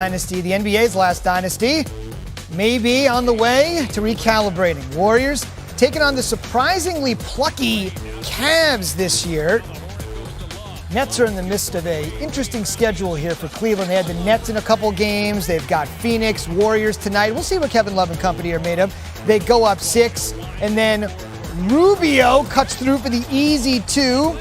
Dynasty, the NBA's last dynasty, may be on the way to recalibrating. Warriors taking on the surprisingly plucky Cavs this year. Nets are in the midst of an interesting schedule here for Cleveland. They had the Nets in a couple games. They've got Phoenix, Warriors tonight. We'll see what Kevin Love and company are made of. They go up 6, and then Rubio cuts through for the easy 2.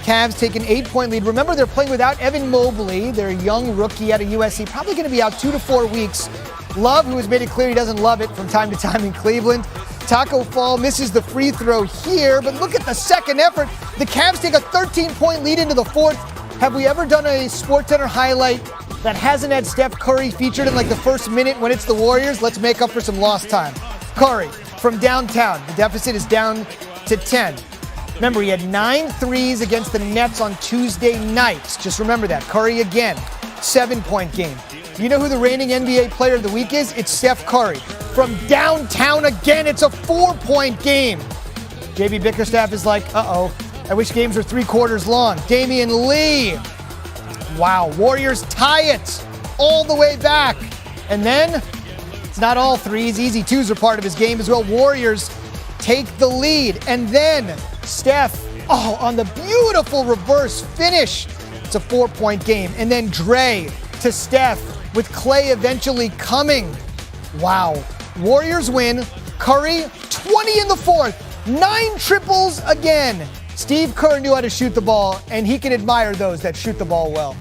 Cavs take an 8-point lead. Remember, they're playing without Evan Mobley, their young rookie out of USC, probably going to be out 2 to 4 weeks. Love, who has made it clear he doesn't love it from time to time in Cleveland. Taco Fall misses the free throw here, but look at the second effort. The Cavs take a 13-point lead into the fourth. Have we ever done a SportsCenter highlight that hasn't had Steph Curry featured in like the first minute when it's the Warriors? Let's make up for some lost time. Curry from downtown. The deficit is down to 10. Remember, he had 9 threes against the Nets on Tuesday nights. Just remember that. Curry again, 7-point game. You know who the reigning NBA player of the week is? It's Steph Curry. From downtown again, it's a 4-point game. JB Bickerstaff is like, uh-oh, I wish games were 3 quarters long. Damian Lee. Wow, Warriors tie it all the way back. And then, it's not all threes. Easy 2s are part of his game as well. Warriors take the lead. And then, Steph, on the beautiful reverse finish. It's a 4-point game. And then Dre to Steph with Clay eventually coming. Wow. Warriors win. Curry, 20 in the fourth. 9 triples again. Steve Kerr knew how to shoot the ball, and he can admire those that shoot the ball well.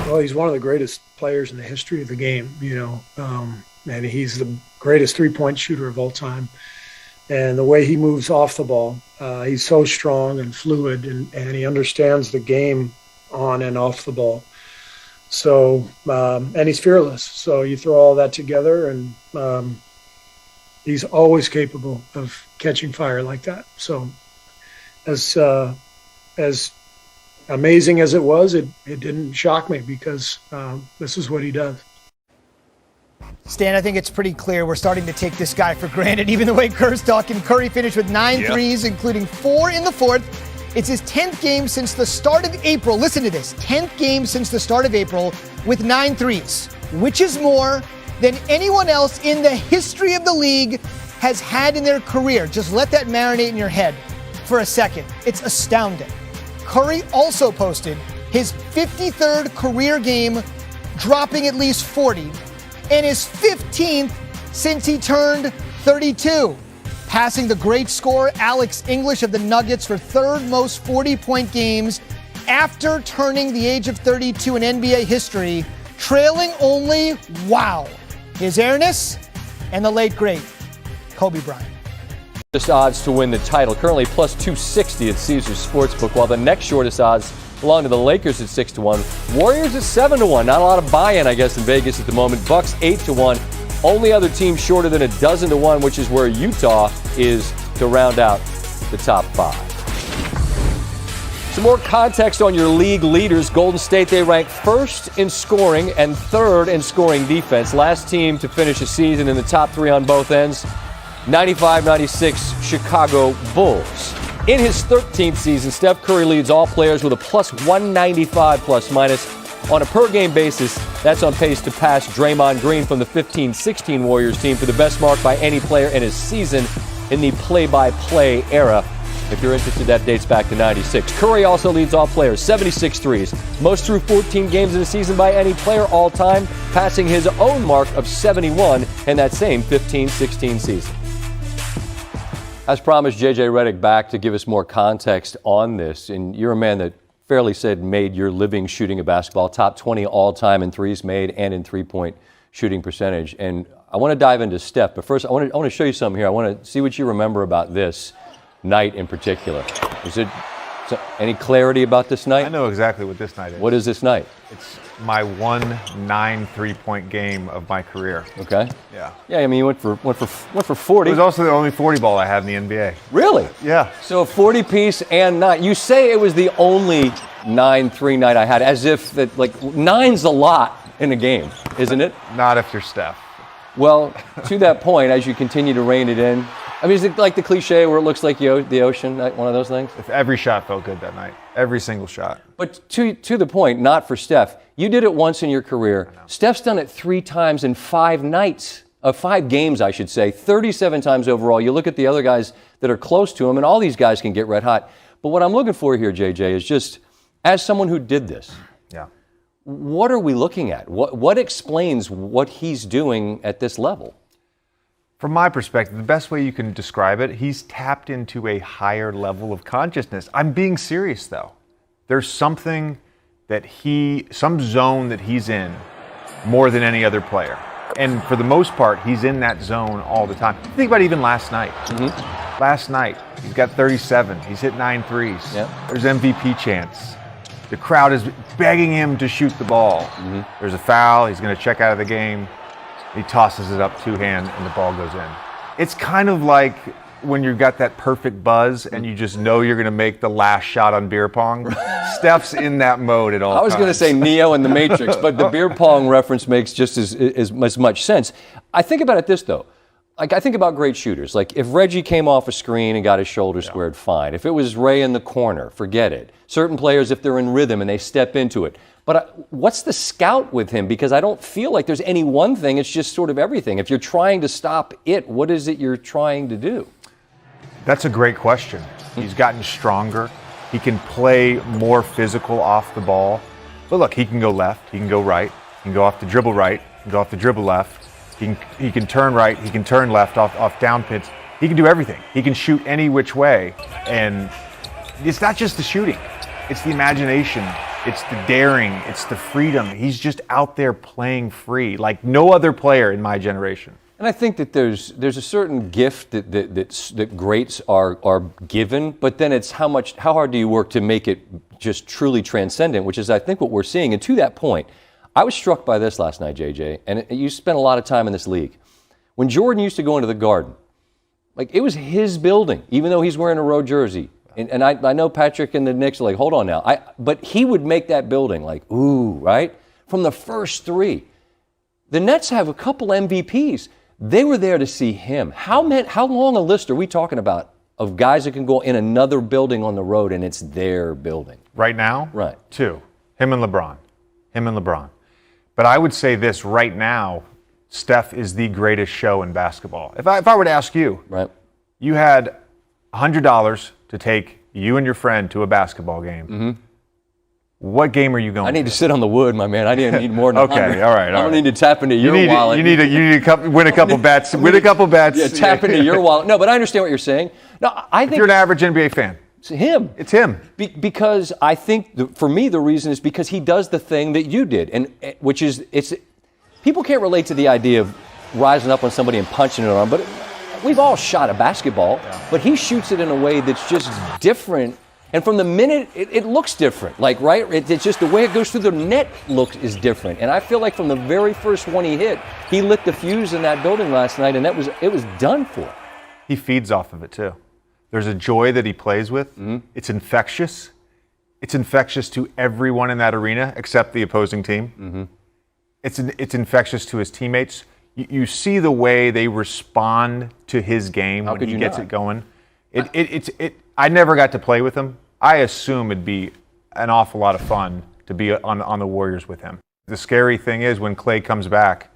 Well, he's one of the greatest players in the history of the game, and he's the greatest three-point shooter of all time. And the way he moves off the ball, he's so strong and fluid, and he understands the game on and off the ball. So, and he's fearless. So you throw all that together, and he's always capable of catching fire like that. So, as amazing as it was, it didn't shock me because this is what he does. Stan, I think it's pretty clear we're starting to take this guy for granted, even the way Kerr's talking. Curry finished with 9 threes, including 4 in the fourth. It's his 10th game since the start of April. Listen to this. 10th game since the start of April with 9 threes, which is more than anyone else in the history of the league has had in their career. Just let that marinate in your head for a second. It's astounding. Curry also posted his 53rd career game, dropping at least 40, and his 15th since he turned 32. Passing the great scorer Alex English of the Nuggets for third most 40-point games after turning the age of 32 in NBA history, trailing only, his airness and the late, great Kobe Bryant. Shortest odds to win the title, currently plus 260 at Caesars Sportsbook, while the next shortest odds belong to the Lakers at 6-1. Warriors at 7-1. Not a lot of buy-in, I guess, in Vegas at the moment. Bucks 8-1. Only other team shorter than 12-1, which is where Utah is to round out the top 5. Some more context on your league leaders. Golden State, they rank first in scoring and third in scoring defense. Last team to finish a season in the top 3 on both ends, 95-96 Chicago Bulls. In his 13th season, Steph Curry leads all players with a plus 195 plus minus. On a per-game basis, that's on pace to pass Draymond Green from the 15-16 Warriors team for the best mark by any player in a season in the play-by-play era. If you're interested, that dates back to 96. Curry also leads all players, 76 threes, most through 14 games in a season by any player all time, passing his own mark of 71 in that same 15-16 season. As promised, JJ Reddick back to give us more context on this, and you're a man that fairly said made your living shooting a basketball, top 20 all-time in threes made and in three-point shooting percentage. And I want to dive into Steph, but first I want to show you something here. I want to see what you remember about this night in particular. Is it any clarity about this night? I know exactly what this night is. What is this night? It's my 9 three-point game of my career. Okay. Yeah. Yeah, I mean, you went for 40. It was also the only 40 ball I had in the NBA. Really? Yeah. So a 40-piece and 9. You say it was the only 9-3 night I had, as if that, like, 9's a lot in a game, isn't it? Not if you're Steph. Well, to that point, as you continue to rein it in, I mean, is it like the cliche where it looks like the ocean, like one of those things? If every shot felt good that night, every single shot. But to the point, not for Steph. You did it once in your career. Steph's done it 3 times in 5 nights, 5 games, I should say, 37 times overall. You look at the other guys that are close to him, and all these guys can get red hot. But what I'm looking for here, JJ, is just, as someone who did this, what are we looking at? What explains what he's doing at this level? From my perspective, the best way you can describe it, he's tapped into a higher level of consciousness. I'm being serious, though. There's something some zone that he's in more than any other player. And for the most part, he's in that zone all the time. Think about even last night. Mm-hmm. Last night, he's got 37. He's hit 9 threes. Yep. There's MVP chants. The crowd is begging him to shoot the ball. Mm-hmm. There's a foul. He's going to check out of the game. He tosses it up 2-hand, and the ball goes in. It's kind of like when you've got that perfect buzz and you just know you're going to make the last shot on beer pong. Steph's in that mode at all times. I was going to say Neo in the Matrix, but the beer pong reference makes just as much sense. I think about it this, though. Like, I think about great shooters. Like, if Reggie came off a screen and got his shoulder squared, fine. If it was Ray in the corner, forget it. Certain players, if they're in rhythm and they step into it. But what's the scout with him? Because I don't feel like there's any one thing. It's just sort of everything. If you're trying to stop it, what is it you're trying to do? That's a great question. He's gotten stronger. He can play more physical off the ball. But look, he can go left. He can go right. He can go off the dribble right. He can go off the dribble left. He can turn right. He can turn left off down pits. He can do everything. He can shoot any which way. And it's not just the shooting. It's the imagination. It's the daring. It's the freedom. He's just out there playing free like no other player in my generation. And I think that there's a certain gift that greats are given, but then it's how hard do you work to make it just truly transcendent, which is I think what we're seeing. And to that point, I was struck by this last night, JJ, and you spent a lot of time in this league. When Jordan used to go into the Garden, like it was his building, even though he's wearing a road jersey. And I know Patrick and the Knicks are like, hold on now. But he would make that building like, ooh, right? From the first 3. The Nets have a couple MVPs. They were there to see him. How long a list are we talking about of guys that can go in another building on the road and it's their building? Right now? Right. 2. Him and LeBron. But I would say this right now, Steph is the greatest show in basketball. If I were to ask you, right, you had $100 to take you and your friend to a basketball game. Mm-hmm. What game are you going to? I need to sit on the wood, my man. I didn't need more than okay, 100. all right. I don't need to tap into your wallet. You need to win a couple bets. Win a couple bets. Yeah, tap into your wallet. No, but I understand what you're saying. No, I think if you're an average NBA fan. It's him. It's him. Because I think, for me, the reason is because he does the thing that you did, and which is people can't relate to the idea of rising up on somebody and punching it on, but we've all shot a basketball, but he shoots it in a way that's just different. And from the minute, it looks different. Like, right? It's just the way it goes through the net is different. And I feel like from the very first one he hit, he lit the fuse in that building last night, and it was done for. He feeds off of it, too. There's a joy that he plays with. Mm-hmm. It's infectious. It's infectious to everyone in that arena except the opposing team. Mm-hmm. It's infectious to his teammates. You see the way they respond to his game when he gets it going. I never got to play with him. I assume it'd be an awful lot of fun to be on the Warriors with him. The scary thing is when Klay comes back,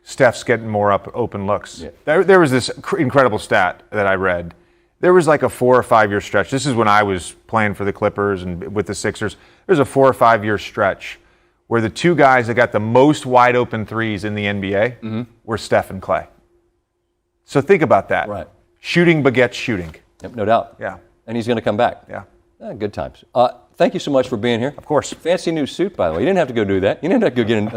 Steph's getting more open looks. Yeah. There was this incredible stat that I read. There was like a 4 or 5 year stretch. This is when I was playing for the Clippers and with the Sixers. There's a 4 or 5 year stretch where the 2 guys that got the most wide open threes in the NBA were Steph and Klay. So think about that. Right. Shooting begets shooting. Yep, no doubt. Yeah. And he's going to come back. Yeah. Good times. Thank you so much for being here. Of course. Fancy new suit, by the way. You didn't have to go do that. You didn't have to go get in.